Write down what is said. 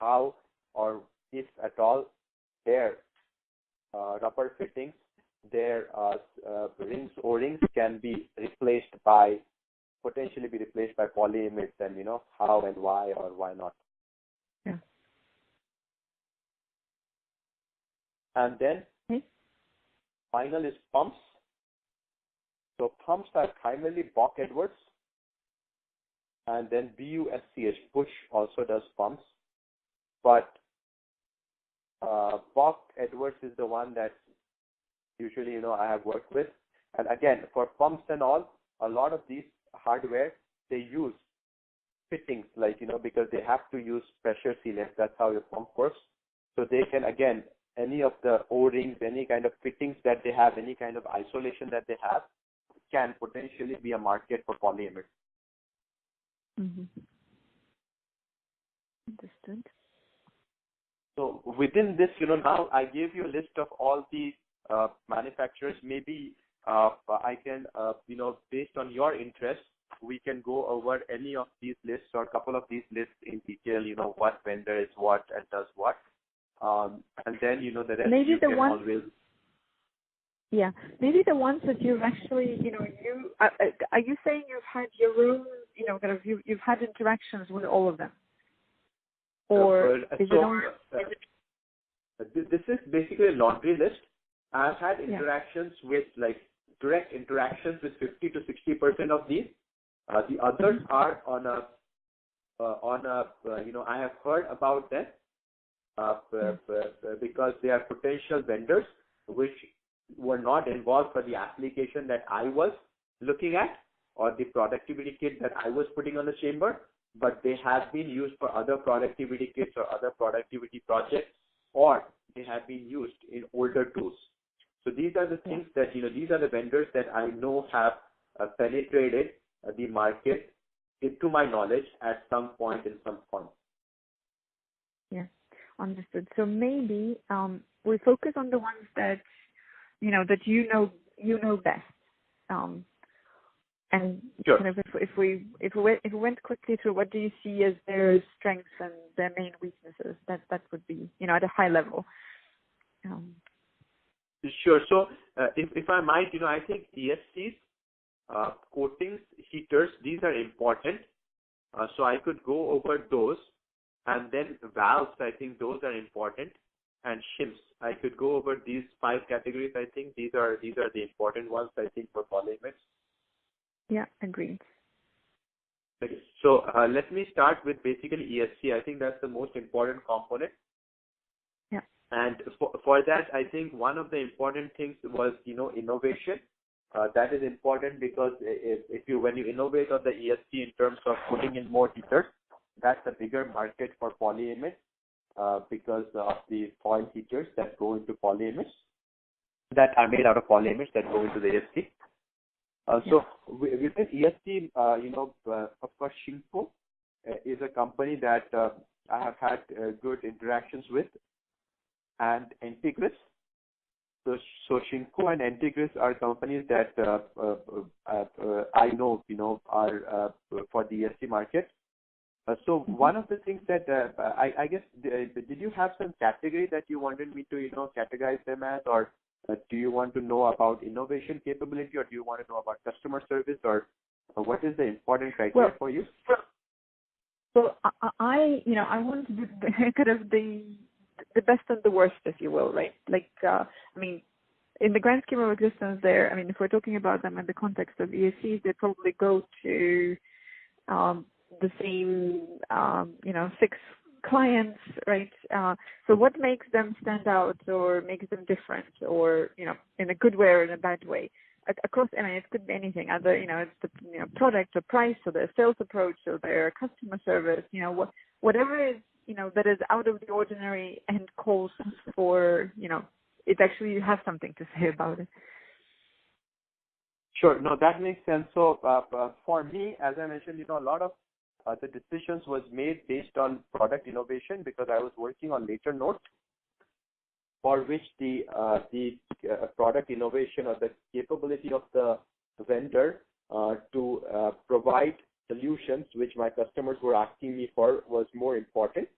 how or if at all their rubber fittings, their rings, O-rings can be potentially be replaced by polyamides, and how and why or why not. Yeah. And then final is pumps. So pumps are primarily Bach-Edwards, and then BUSCH, Bush also does pumps, but Bach-Edwards is the one that usually I have worked with. And again, for pumps and all, a lot of these hardware, they use fittings, because they have to use pressure sealants. That's how your pump works. So they can, again, any of the O-rings, any kind of fittings that they have, any kind of isolation that they have, can potentially be a market for polyamides. Mm-hmm. Understood. So within this, now I gave you a list of all the manufacturers. Maybe I can, based on your interest, we can go over any of these lists or a couple of these lists in detail, what vendor is what and does what. And then, the rest maybe you the can one, always... Yeah, maybe the ones that you've actually, are you saying you've had your own, kind of you've had interactions with all of them? Or is it only... This is basically a laundry list. I've had interactions with, direct interactions with 50 to 60% of these. The others are on a, I have heard about them because they are potential vendors which were not involved for the application that I was looking at or the productivity kit that I was putting on the chamber, but they have been used for other productivity kits or other productivity projects, or they have been used in older tools. So these are the things that, these are the vendors that I know have penetrated the market into my knowledge at some point in some form. Yeah, understood. So maybe we focus on the ones that, that you know best. And sure. Kind of if we went quickly through, what do you see as their strengths and their main weaknesses? That would be, at a high level. Sure. So if I might, I think ESCs, coatings, heaters, these are important. So I could go over those. And then valves, I think those are important. And shims, I could go over these 5 categories. I think these are the important ones, I think, for polyamides. Yeah, agreed. Okay. So let me start with basically ESC. I think that's the most important component. Yeah. And for that, I think one of the important things was, innovation. That is important because when you innovate on the ESC in terms of putting in more heaters, that's a bigger market for polyamides because of the foil heaters that go into polyamides, that are made out of polyamides that go into the ESC. So within ESC, of course, Shinko is a company that I have had good interactions with, and Integris. So Shinko and Integris are companies that I know, are for the ESC market. So one of the things that I guess, did you have some category that you wanted me to, categorize them as, or do you want to know about innovation capability, or do you want to know about customer service, or what is the important criteria for you? So I want to do kind of the best and the worst, if you will, right? In the grand scheme of existence there, if we're talking about them in the context of ESCs, they probably go to the same, 6 clients, right? So what makes them stand out or makes them different, or, in a good way or in a bad way? Across, it could be anything. Either, it's the product or price or their sales approach or their customer service, whatever is, that is out of the ordinary and calls for, it actually you have something to say about it. Sure. No, that makes sense. So for me, as I mentioned, a lot of the decisions was made based on product innovation because I was working on later notes for which the product innovation or the capability of the vendor to provide solutions which my customers were asking me for was more important.